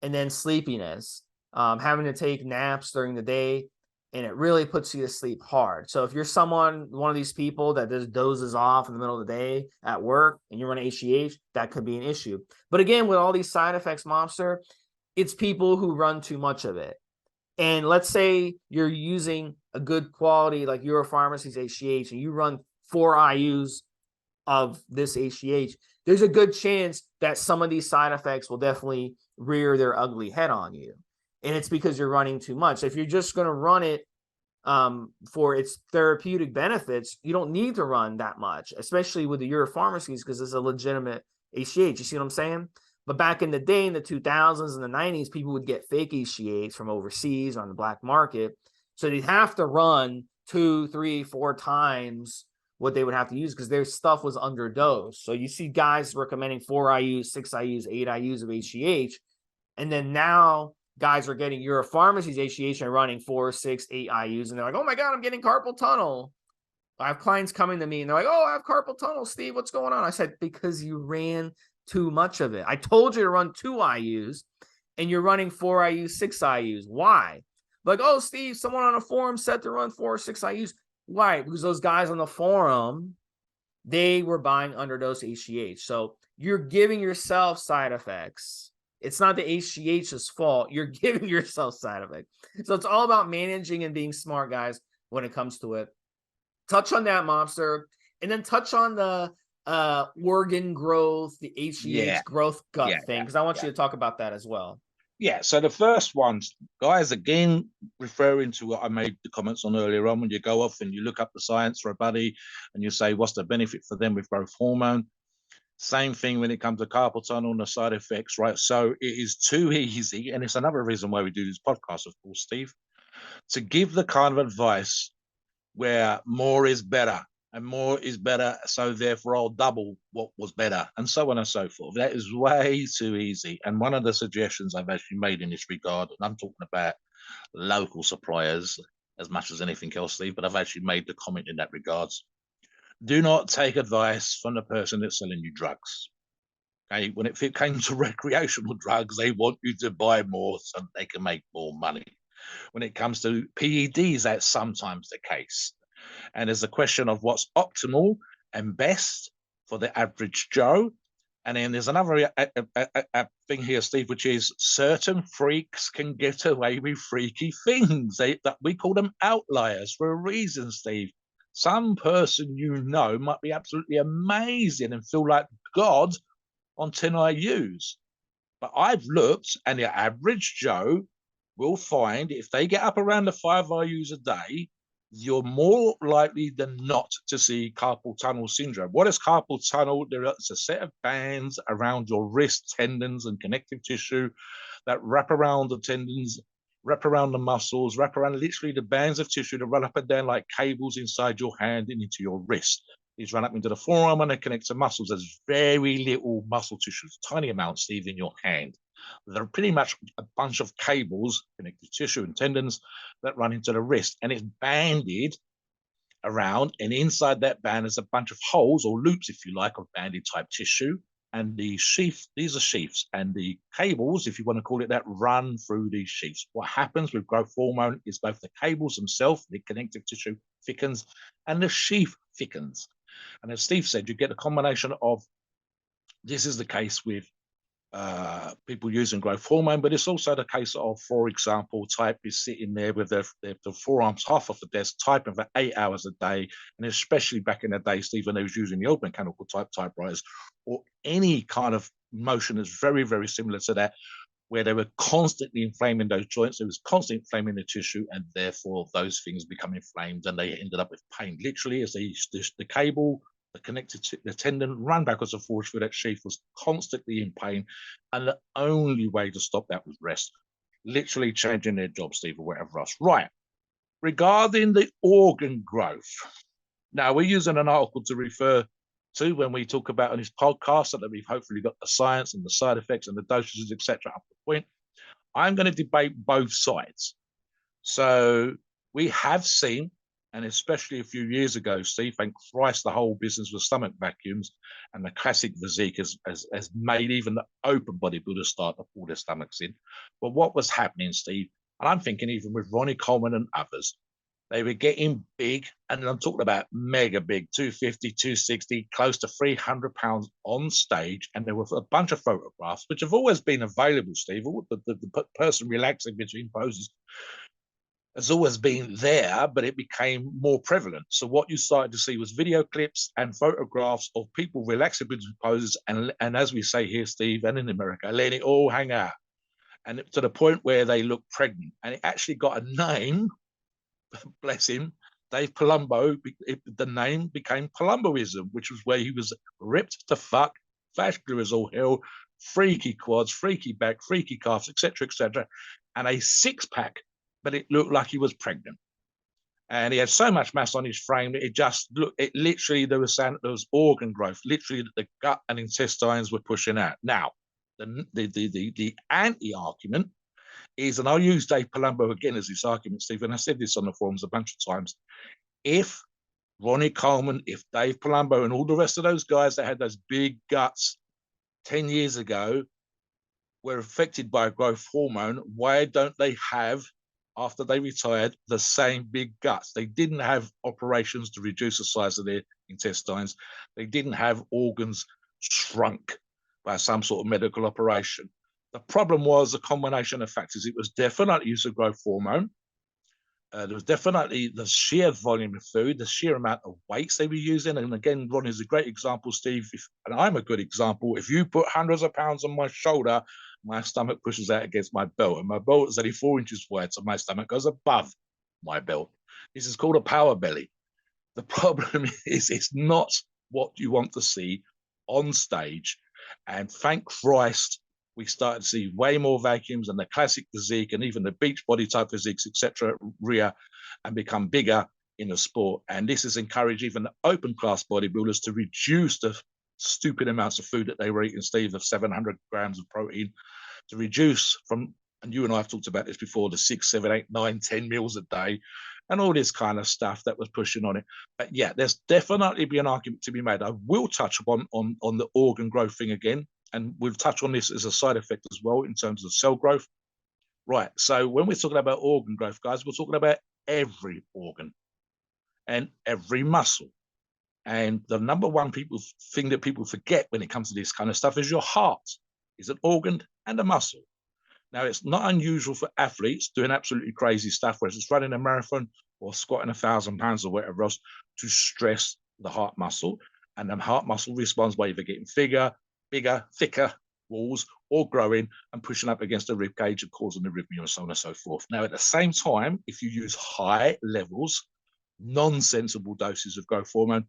And then sleepiness, having to take naps during the day, and it really puts you to sleep hard. So if you're one of these people that just dozes off in the middle of the day at work and you're running HGH, that could be an issue. But again, with all these side effects, Mobster, it's people who run too much of it. And let's say you're using a good quality like Euro-Pharmacies HGH, and you run 4 IUs of this HGH, there's a good chance that some of these side effects will definitely rear their ugly head on you. And it's because you're running too much. If you're just going to run it for its therapeutic benefits, you don't need to run that much, especially with the Euro-Pharmacies, because it's a legitimate HGH. You see what I'm saying? But back in the day, in the 2000s and the 90s, people would get fake HGH from overseas on the black market. So they'd have to run 2, 3, 4 times what they would have to use because their stuff was underdosed. So you see guys recommending 4 IUs, 6 IUs, 8 IUs of HGH. And then now guys are getting Euro-Pharmacies HGH and running 4, 6, 8 IUs. And they're like, oh my God, I'm getting carpal tunnel. I have clients coming to me and they're like, oh, I have carpal tunnel, Steve. What's going on? I said, because you ran too much of it. I told you to run 2 IUs and you're running 4 IUs, 6 IUs. Why? Like, oh, Steve, someone on a forum said to run 4 or 6 IUs. Why? Because those guys on the forum, they were buying underdose HGH. So you're giving yourself side effects. It's not the HGH's fault. You're giving yourself side effects. So it's all about managing and being smart, guys, when it comes to it. Touch on that, Mobster, and then touch on the organ growth, the HGH growth gut thing, because I want you to talk about that as well. Yeah, so the first ones, guys, again, referring to what I made the comments on earlier on, when you go off and you look up the science for a buddy and you say, what's the benefit for them with growth hormone? Same thing when it comes to carpal tunnel and the side effects, right? So it is too easy, and it's another reason why we do this podcast, of course, Steve, to give the kind of advice where more is better. And more is better, so therefore I'll double what was better, and so on and so forth. That is way too easy. And one of the suggestions I've actually made in this regard, and I'm talking about local suppliers as much as anything else, Steve, but I've actually made the comment in that regards. Do not take advice from the person that's selling you drugs. Okay, when it came to recreational drugs, they want you to buy more so they can make more money. When it comes to PEDs, that's sometimes the case. And there's a question of what's optimal and best for the average Joe. And then there's another thing here, Steve, which is certain freaks can get away with freaky things. That we call them outliers for a reason, Steve. Some person you know might be absolutely amazing and feel like God on 10 IUs. But I've looked, and the average Joe will find if they get up around the 5 IUs a day, you're more likely than not to see carpal tunnel syndrome. What is carpal tunnel? It's a set of bands around your wrist, tendons, and connective tissue that wrap around the tendons, wrap around the muscles, wrap around literally the bands of tissue that run up and down like cables inside your hand and into your wrist. These run up into the forearm and they connect to muscles. There's very little muscle tissue, tiny amounts, Steve, in your hand. They're pretty much a bunch of cables, connective tissue and tendons that run into the wrist. And it's banded around. And inside that band is a bunch of holes or loops, if you like, of banded type tissue. And the sheath, these are sheaths. And the cables, if you want to call it that, run through these sheaths. What happens with growth hormone is both the cables themselves, the connective tissue thickens, and the sheath thickens. And as Steve said, you get a combination of, this is the case with people using growth hormone, but it's also the case of, for example, type is sitting there with their forearms half off the desk, typing for 8 hours a day, and especially back in the day, Steve, when they was using the old mechanical typewriters, or any kind of motion that's very, very similar to that, where they were constantly inflaming those joints, it was constantly inflaming the tissue, and therefore those things become inflamed, and they ended up with pain. Literally, as the cable, the connected to the tendon, run backwards and forwards through that sheath, was constantly in pain, and the only way to stop that was rest. Literally changing their job, Steve, or whatever else. Right. Regarding the organ growth, now we're using an article to refer to when we talk about on this podcast, so that we've hopefully got the science and the side effects and the dosages, etc. up to the point. I'm going to debate both sides. So we have seen, and especially a few years ago, Steve, thank Christ, the whole business with stomach vacuums and the classic physique has made even the open bodybuilders start to pull their stomachs in. But what was happening, Steve, and I'm thinking even with Ronnie Coleman and others, they were getting big, and I'm talking about mega big, 250, 260, close to 300 pounds on stage. And there were a bunch of photographs, which have always been available, Steve. The person relaxing between poses has always been there, but it became more prevalent. So what you started to see was video clips and photographs of people relaxing between poses, and as we say here, Steve, and in America, letting it all hang out. And to the point where they look pregnant. And it actually got a name, bless him, Dave Palumbo. The name became Palumboism, which was where he was ripped to fuck, vascular as all hell, freaky quads, freaky back, freaky calves, etc., and a six-pack, but it looked like he was pregnant. And he had so much mass on his frame that it just looked, it literally, there was organ growth, literally the gut and intestines were pushing out. Now, the anti-argument is, and I'll use Dave Palumbo again as this argument, Stephen, I said this on the forums a bunch of times, if Ronnie Coleman, if Dave Palumbo and all the rest of those guys that had those big guts 10 years ago were affected by growth hormone, why don't they have, after they retired, the same big guts? They didn't have operations to reduce the size of their intestines. They didn't have organs shrunk by some sort of medical operation. The problem was a combination of factors. It was definitely use of growth hormone. There was definitely the sheer volume of food, the sheer amount of weights they were using. And again, Ron is a great example, Steve, and I'm a good example. If you put hundreds of pounds on my shoulder, my stomach pushes out against my belt, and my belt is only 4 inches wide, so my stomach goes above my belt. This is called a power belly. The problem is it's not what you want to see on stage. And thank Christ, we started to see way more vacuums and the classic physique and even the beach body type physiques, etc., rear and become bigger in the sport. And this has encouraged even the open class bodybuilders to reduce the stupid amounts of food that they were eating, Steve, of 700 grams of protein, to reduce from, and you and I have talked about this before, the 6, 7, 8, 9, 10 meals a day, and all this kind of stuff that was pushing on it. But yeah, there's definitely be an argument to be made. I will touch upon on the organ growth thing again, and we'll touch on this as a side effect as well in terms of cell growth. Right. So when we're talking about organ growth, guys, we're talking about every organ and every muscle. And the number one thing that people forget when it comes to this kind of stuff is your heart is an organ and a muscle. Now, it's not unusual for athletes doing absolutely crazy stuff, whether it's running a marathon or squatting 1,000 pounds or whatever else, to stress the heart muscle. And the heart muscle responds by either getting bigger, thicker walls, or growing and pushing up against the rib cage and causing arrhythmia and so on and so forth. Now, at the same time, if you use high levels, non-sensible doses of growth hormone,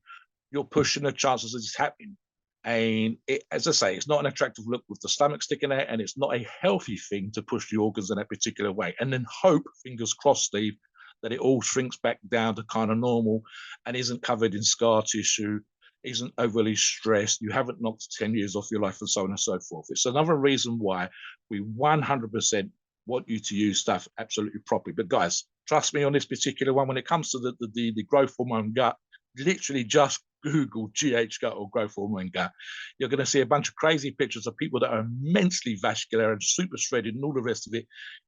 you're pushing the chances of this happening. And as I say, it's not an attractive look with the stomach sticking out, and it's not a healthy thing to push the organs in that particular way. And then hope, fingers crossed, Steve, that it all shrinks back down to kind of normal and isn't covered in scar tissue, isn't overly stressed, you haven't knocked 10 years off your life, and so on and so forth. It's another reason why we 100% want you to use stuff absolutely properly. But guys, trust me on this particular one, when it comes to the growth hormone gut, literally just Google GH gut or growth hormone gut. You're going to see a bunch of crazy pictures of people that are immensely vascular and super shredded and all the rest of it.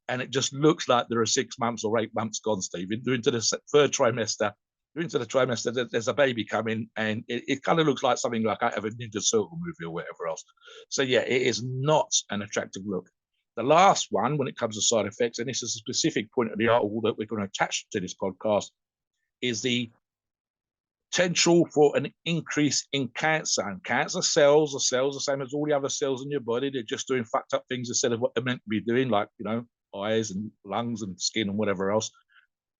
And it just looks like there are 6 months or 8 months gone, Steve. Into the third trimester, into the trimester, there's a baby coming, and it kind of looks like something like out of a Ninja Turtle movie or whatever else. So yeah, it is not an attractive look. The last one, when it comes to side effects, and this is a specific point of the article that we're going to attach to this podcast, is the potential for an increase in cancer. And cancer cells are cells the same as all the other cells in your body. They're just doing fucked up things instead of what they're meant to be doing, like, eyes and lungs and skin and whatever else.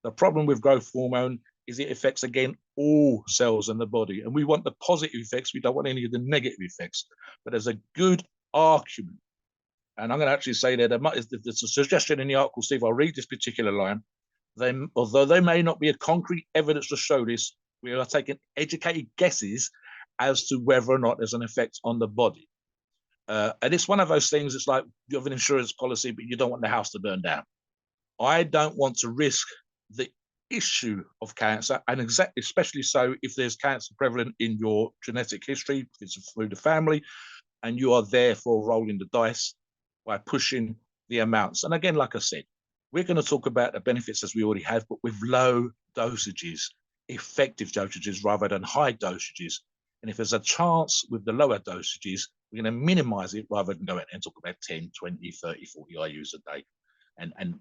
The problem with growth hormone is it affects, again, all cells in the body. And we want the positive effects. We don't want any of the negative effects. But there's a good argument. And I'm going to actually say that there's a suggestion in the article, Steve. I'll read this particular line. Although there may not be a concrete evidence to show this, we are taking educated guesses as to whether or not there's an effect on the body. And it's one of those things, it's like you have an insurance policy, but you don't want the house to burn down. I don't want to risk the issue of cancer, and especially so if there's cancer prevalent in your genetic history, if it's through the family, and you are therefore rolling the dice by pushing the amounts. And again, like I said, we're going to talk about the benefits as we already have, but with low dosages, effective dosages rather than high dosages. And if there's a chance with the lower dosages, we're going to minimize it rather than go out and talk about 10, 20, 30, 40 IUs a day, and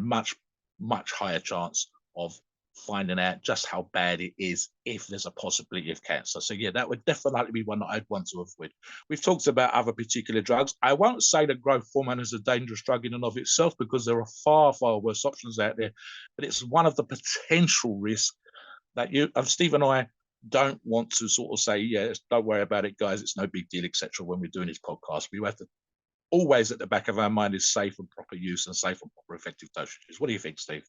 much, much higher chance of finding out just how bad it is if there's a possibility of cancer. So yeah, that would definitely be one that I'd want to avoid. We've talked about other particular drugs. I won't say that growth hormone is a dangerous drug in and of itself, because there are far, far worse options out there, but it's one of the potential risks that Steve and I don't want to sort of say, yeah, don't worry about it, guys, it's no big deal, etc. when we're doing this podcast. We have to always at the back of our mind is safe and proper use and safe and proper effective dosages. What do you think, Steve?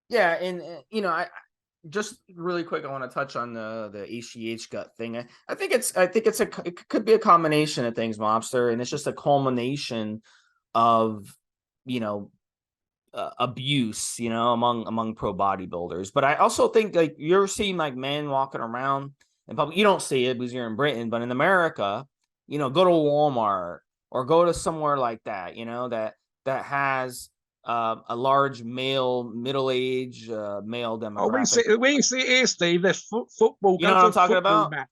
Yeah, and I just really quick, I want to touch on the HGH gut thing. I think it could be a combination of things, Mobster, and it's just a culmination of abuse, among pro bodybuilders. But I also think, like, you're seeing like men walking around in public. You don't see it because you're in Britain, but in America, go to Walmart or go to somewhere like that, that has a large middle-aged male demographic. We see it here, Steve. There's football. You know what I'm talking about? Match.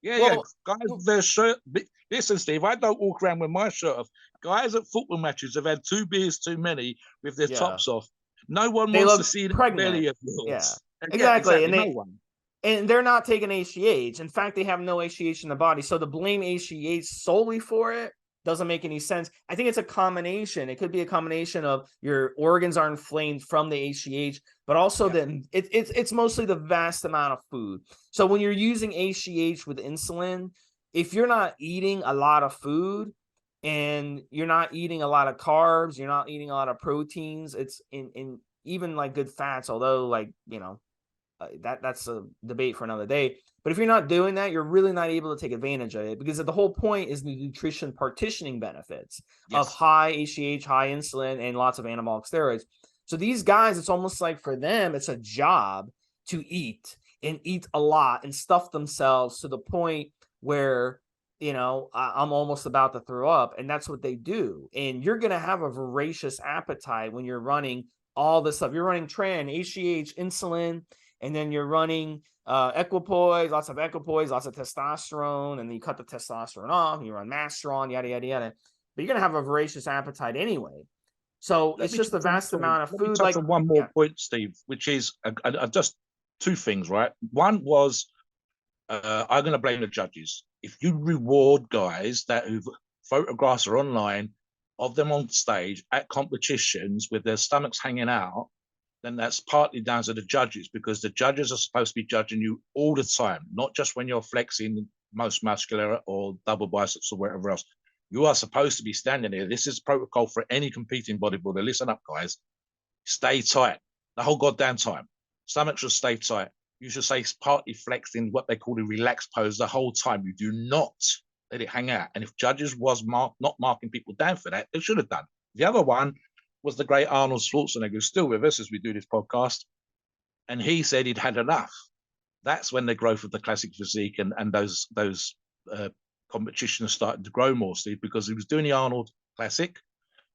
Yeah, Well, guys, their shirt. Listen, Steve, I don't walk around with my shirt off. Guys at football matches have had 2 beers too many with their tops off. No one wants to see the belly of yours. Yeah, exactly. And no one. And they're not taking HGH. In fact, they have no HGH in the body. So to blame HGH solely for it doesn't make any sense. I think it's a combination. It could be a combination of your organs are inflamed from the HGH, but also that it's mostly the vast amount of food. So when you're using HGH with insulin, if you're not eating a lot of food and you're not eating a lot of carbs, you're not eating a lot of proteins, it's in even like good fats, although like, that's a debate for another day. But if you're not doing that, you're really not able to take advantage of it, because the whole point is the nutrition partitioning benefits of high HGH, high insulin, and lots of anabolic steroids. So these guys, it's almost like for them, it's a job to eat and eat a lot and stuff themselves to the point where, I'm almost about to throw up. And that's what they do. And you're going to have a voracious appetite when you're running all this stuff. You're running tren, HGH, insulin, and then you're running equipoise, lots of testosterone, and then you cut the testosterone off, and you run masteron, yada, yada, yada. But you're going to have a voracious appetite anyway. So it's just a vast amount of food. Let me touch on one more point, Steve, which is just two things, right? One was I'm going to blame the judges. If you reward guys whose photographs are online of them on stage at competitions with their stomachs hanging out, then that's partly down to the judges, because the judges are supposed to be judging you all the time, not just when you're flexing most muscular or double biceps or whatever else. You are supposed to be standing there. This is protocol for any competing bodybuilder. Listen up, guys. Stay tight the whole goddamn time. Stomach should stay tight. You should stay partly flexed in what they call the relaxed pose the whole time. You do not let it hang out. And if judges was not marking people down for that, they should have done. The other one was the great Arnold Schwarzenegger, who's still with us as we do this podcast. And he said he'd had enough. That's when the growth of the classic physique and those competitions started to grow more, Steve, because he was doing the Arnold Classic.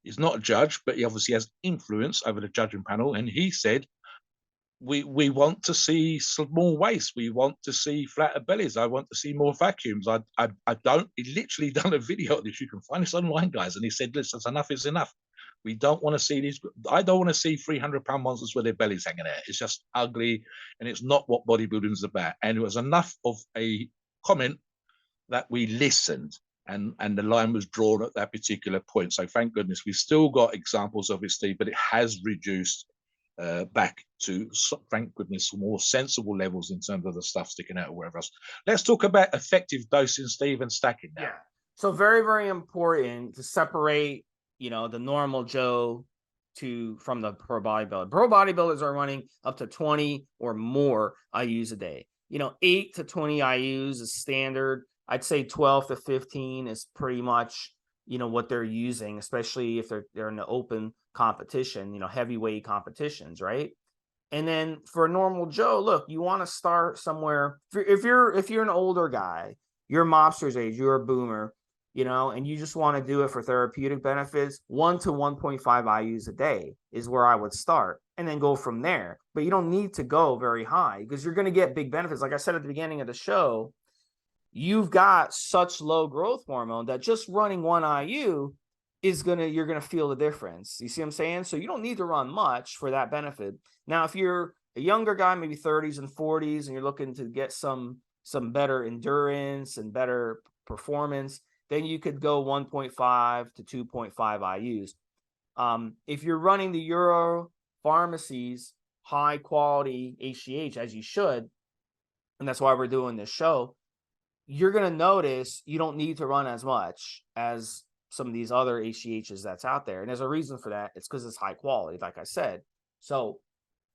He's not a judge, but he obviously has influence over the judging panel. And he said, we want to see small waists. We want to see flatter bellies. I want to see more vacuums. He literally done a video of this. You can find this online, guys. And he said, listen, enough is enough. We don't want to see these. I don't want to see 300-pound monsters with their bellies hanging out. It's just ugly. And it's not what bodybuilding is about. And it was enough of a comment that we listened, and the line was drawn at that particular point. So thank goodness we've still got examples of it, Steve, but it has reduced back to, thank goodness, more sensible levels in terms of the stuff sticking out or whatever else. Let's talk about effective dosing, Steve, and stacking now. Yeah. So very, very important to separate, the normal Joe from the pro bodybuilder. Pro bodybuilders are running up to 20 or more IUs a day. 8 to 20 IUs is standard. I'd say 12 to 15 is pretty much, what they're using, especially if they're in the open competition, heavyweight competitions, right? And then for a normal Joe, look, you want to start somewhere. If you're an older guy, you're mobster's age, you're a boomer, and you just want to do it for therapeutic benefits, 1 to 1.5 IUs a day is where I would start, and then go from there. But you don't need to go very high because you're going to get big benefits. Like I said at the beginning of the show, you've got such low growth hormone that just running 1 IU you're gonna feel the difference. You see what I'm saying? So you don't need to run much for that benefit. Now, if you're a younger guy, maybe 30s and 40s, and you're looking to get some better endurance and better performance, then you could go 1.5 to 2.5 IUs. If you're running the Euro-Pharmacies high quality HGH, as you should, and that's why we're doing this show, you're going to notice you don't need to run as much as some of these other HGHs that's out there. And there's a reason for that. It's because it's high quality, like I said. So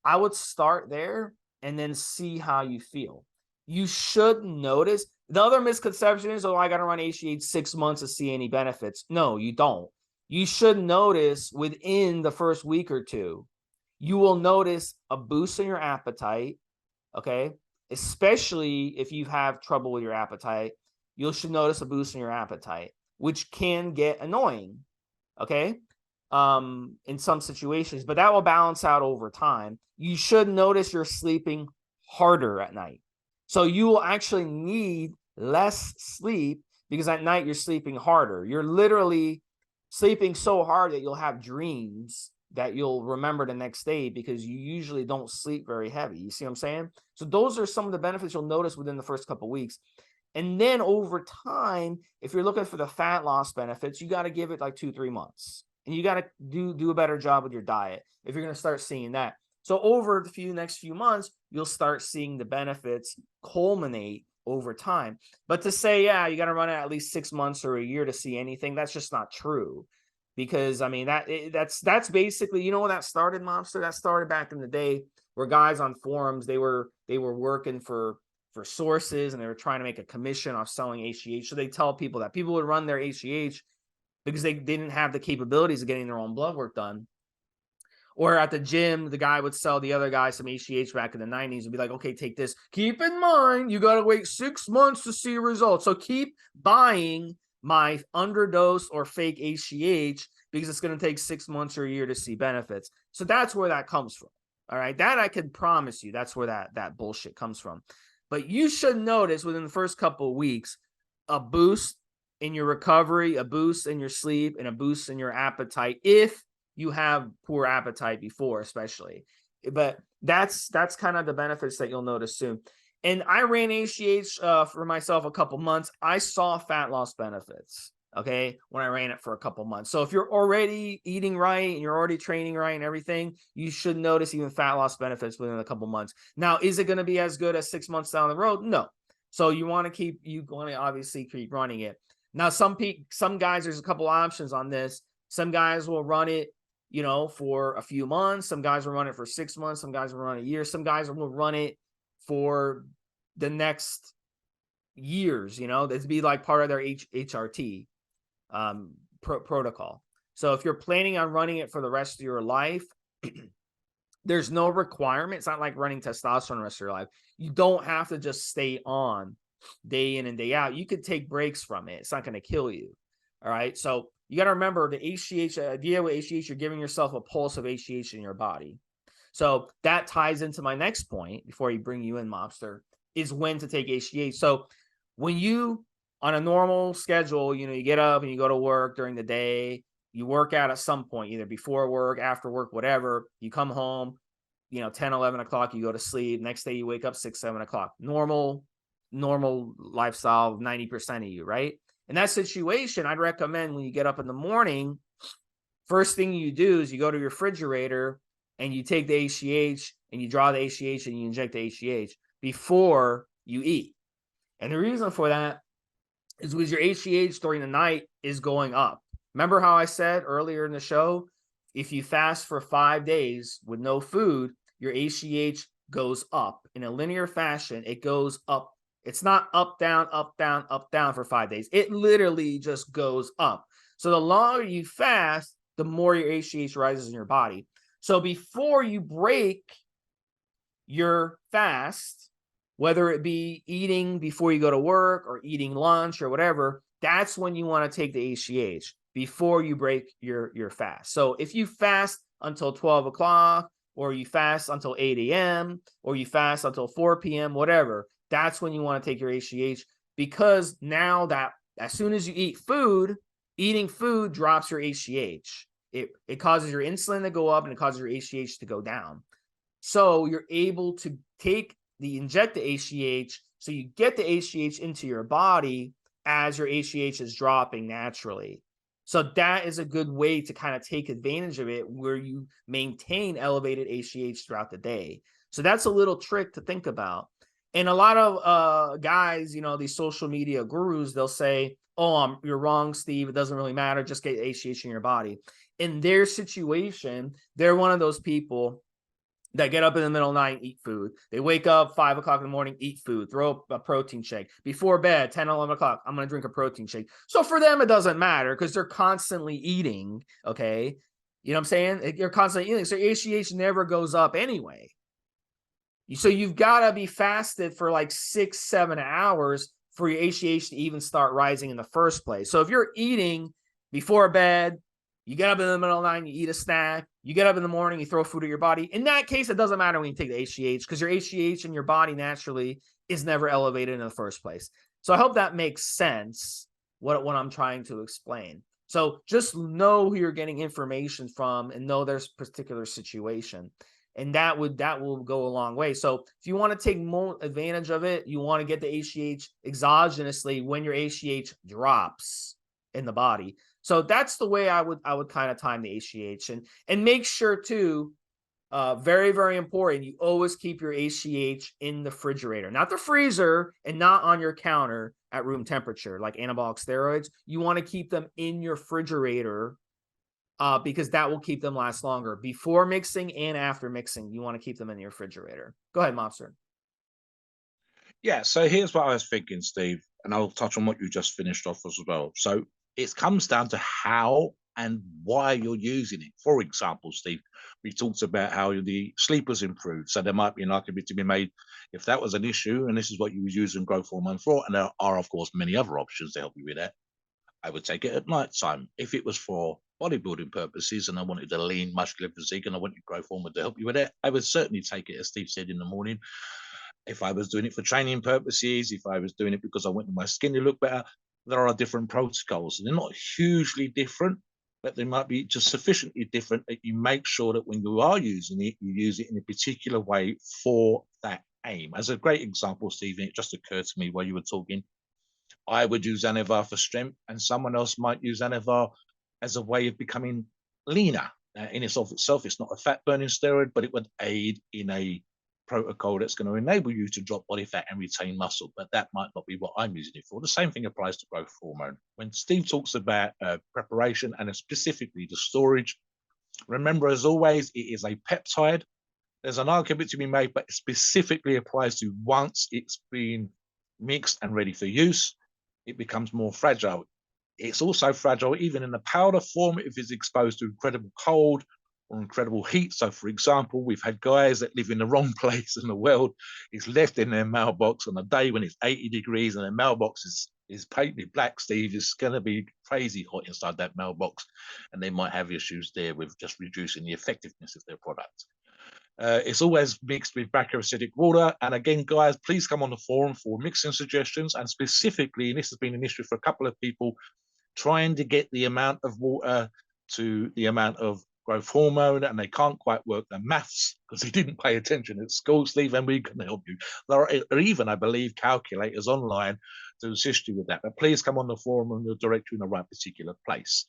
I would start there and then see how you feel. You should notice. The other misconception is, I got to run HGH 6 months to see any benefits. No, you don't. You should notice within the first week or two, you will notice a boost in your appetite, okay? Especially if you have trouble with your appetite, you should notice a boost in your appetite, which can get annoying, okay, in some situations, but that will balance out over time. You should notice you're sleeping harder at night. So you will actually need less sleep because at night you're sleeping harder. You're literally sleeping so hard that you'll have dreams that you'll remember the next day because you usually don't sleep very heavy. You see what I'm saying? So those are some of the benefits you'll notice within the first couple of weeks. And then over time, if you're looking for the fat loss benefits, you got to give it like 2-3 months. And you got to do a better job with your diet if you're going to start seeing that. So over the next few months, you'll start seeing the benefits culminate over time. But to say, yeah, you got to run it at least 6 months or a year to see anything, that's just not true. Because I mean, that's basically, when that started, Mobster? That started back in the day where guys on forums, they were working for sources and they were trying to make a commission off selling HGH. So they tell people that people would run their HGH because they didn't have the capabilities of getting their own blood work done, Or at the gym, the guy would sell the other guy some HGH back in the 90s and be like, okay, take this. Keep in mind, you got to wait 6 months to see results. So keep buying my underdose or fake HGH because it's going to take 6 months or a year to see benefits. So that's where that comes from. All right. That I can promise you, that's where that bullshit comes from. But you should notice within the first couple of weeks, a boost in your recovery, a boost in your sleep, and a boost in your appetite if you have poor appetite before, especially. But that's kind of the benefits that you'll notice soon. And I ran HGH for myself a couple months. I saw fat loss benefits, okay, when I ran it for a couple months. So if you're already eating right and you're already training right and everything, you should notice even fat loss benefits within a couple months. Now, is it going to be as good as 6 months down the road? No. So you want to obviously keep running it. Now, some guys, there's a couple options on this. Some guys will run it, for a few months. Some guys will run it for 6 months. Some guys will run a year. Some guys will run it for the next years, that'd be like part of their HRT protocol. So if you're planning on running it for the rest of your life, there's no requirement. It's not like running testosterone the rest of your life. You don't have to just stay on day in and day out. You could take breaks from it. It's not going to kill you. All right. So you got to remember the HGH idea with HGH, you're giving yourself a pulse of HGH in your body. So that ties into my next point before you bring you in, Mobster, is when to take HGH. So when you, on a normal schedule, you get up and you go to work during the day, you work out at some point, either before work, after work, whatever, you come home, 10, 11 o'clock, you go to sleep. Next day you wake up 6, 7 o'clock. Normal lifestyle, 90% of you, right? In that situation, I'd recommend when you get up in the morning, first thing you do is you go to your refrigerator and you take the HGH and you draw the HGH and you inject the HGH before you eat. And the reason for that is because your HGH during the night is going up. Remember how I said earlier in the show, if you fast for 5 days with no food, your HGH goes up in a linear fashion. It goes up. It's not up, down, up, down, up, down for 5 days. It literally just goes up. So the longer you fast, the more your HGH rises in your body. So before you break your fast, whether it be eating before you go to work or eating lunch or whatever, that's when you want to take the HGH before you break your fast. So if you fast until 12 o'clock or you fast until 8 a.m. or you fast until 4 p.m., whatever, that's when you want to take your HGH, because now that as soon as you eat food, eating food drops your HGH. It causes your insulin to go up and it causes your HGH to go down. So you're able to inject the HGH, so you get the HGH into your body as your HGH is dropping naturally. So that is a good way to kind of take advantage of it, where you maintain elevated HGH throughout the day. So that's a little trick to think about. And a lot of guys, these social media gurus, they'll say, oh, you're wrong, Steve. It doesn't really matter. Just get HGH in your body. In their situation, they're one of those people that get up in the middle of the night and eat food. They wake up 5 o'clock in the morning, eat food, throw a protein shake. Before bed, 10, 11 o'clock, I'm going to drink a protein shake. So for them, it doesn't matter because they're constantly eating, okay? You know what I'm saying? You're constantly eating. So HGH never goes up anyway. So you've got to be fasted for like 6, 7 hours for your HGH to even start rising in the first place. So if you're eating before bed, you get up in the middle of the night, you eat a snack, you get up in the morning, you throw food at your body. In that case, it doesn't matter when you take the HGH because your HGH in your body naturally is never elevated in the first place. So I hope that makes sense, what I'm trying to explain. So just know who you're getting information from and know there's a particular situation. And that will go a long way. So if you want to take more advantage of it, you want to get the HGH exogenously when your HGH drops in the body. So that's the way I would kind of time the HGH, and make sure too, very, very important, you always keep your HGH in the refrigerator, not the freezer, and not on your counter at room temperature like anabolic steroids. You want to keep them in your refrigerator because that will keep them last longer. Before mixing and after mixing, you want to keep them in your refrigerator. Go ahead, Mobster. Yeah, so here's what I was thinking, Steve, and I'll touch on what you just finished off as well. So it comes down to how and why you're using it. For example, Steve, we talked about how the sleep was improved. So there might be an argument to be made if that was an issue, and this is what you was using growth hormone for. And there are, of course, many other options to help you with that. I would take it at night time. If it was for bodybuilding purposes and I wanted a lean, muscular physique and I wanted growth hormone to help you with it, I would certainly take it, as Steve said, in the morning. If I was doing it for training purposes, if I was doing it because I wanted my skin to look better, there are different protocols. They're not hugely different, but they might be just sufficiently different that you make sure that when you are using it, you use it in a particular way for that aim. As a great example, Stephen, it just occurred to me while you were talking, I would use Anavar for strength, and someone else might use Anavar as a way of becoming leaner. In itself, it's not a fat burning steroid, but it would aid in a protocol that's going to enable you to drop body fat and retain muscle. But that might not be what I'm using it for. The same thing applies to growth hormone. When Steve talks about preparation and specifically the storage, remember, as always, it is a peptide. There's an argument to be made, but it specifically applies to once it's been mixed and ready for use, it becomes more fragile. It's also fragile even in the powder form if it's exposed to incredible cold or incredible heat. So, for example, we've had guys that live in the wrong place in the world. It's left in their mailbox on a day when it's 80 degrees and their mailbox is painted black, Steve. It's going to be crazy hot inside that mailbox, and they might have issues there with just reducing the effectiveness of their product. It's always mixed with bactericidal water. And again, guys, please come on the forum for mixing suggestions. And specifically, and this has been an issue for a couple of people, trying to get the amount of water to the amount of growth hormone, and they can't quite work the maths because they didn't pay attention at school, Steve, and we can help you. There are even, I believe, calculators online to assist you with that. But please come on the forum and we'll direct you in the right particular place.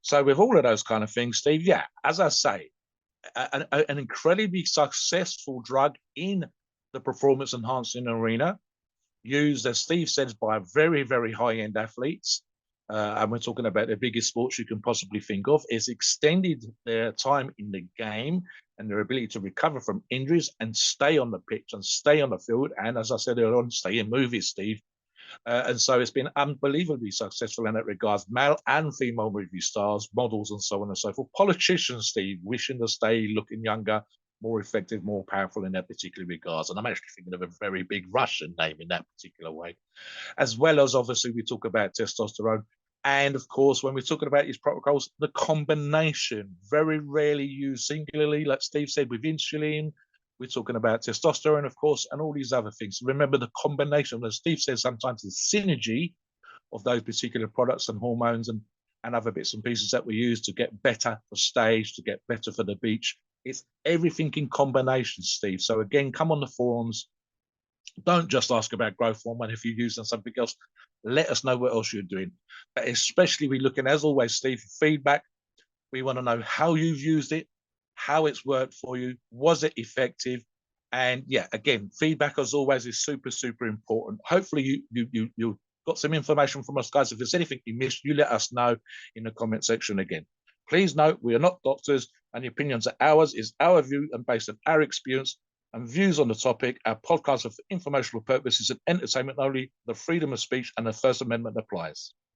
So with all of those kind of things, Steve, yeah, as I say, an incredibly successful drug in the performance enhancing arena, used, as Steve says, by very, very high-end athletes. And we're talking about the biggest sports you can possibly think of. It's extended their time in the game and their ability to recover from injuries and stay on the pitch and stay on the field. And as I said earlier on, stay in movies, Steve. And so it's been unbelievably successful in that regards. Male and female movie stars, models, and so on and so forth. Politicians, Steve, wishing to stay looking younger, more effective, more powerful in that particular regards. And I'm actually thinking of a very big Russian name in that particular way. As well as, obviously, we talk about testosterone. And of course, when we're talking about these protocols, the combination, very rarely used singularly, like Steve said, with insulin. We're talking about testosterone, of course, and all these other things. Remember the combination, as Steve says, sometimes the synergy of those particular products and hormones and other bits and pieces that we use to get better for stage, to get better for the beach. It's everything in combination, Steve. So again, come on the forums. Don't just ask about growth hormone. If you're using something else, let us know what else you're doing. But especially we're looking, as always, Steve, for feedback. We want to know how you've used it, how it's worked for you, was it effective? And yeah, again, feedback as always is super, super important. Hopefully you got some information from us, guys. If there's anything you missed, you let us know in the comment section again. Please note, we are not doctors and the opinions are ours, is our view and based on our experience and views on the topic. Our podcasts are for informational purposes and entertainment only. The freedom of speech and the First Amendment applies.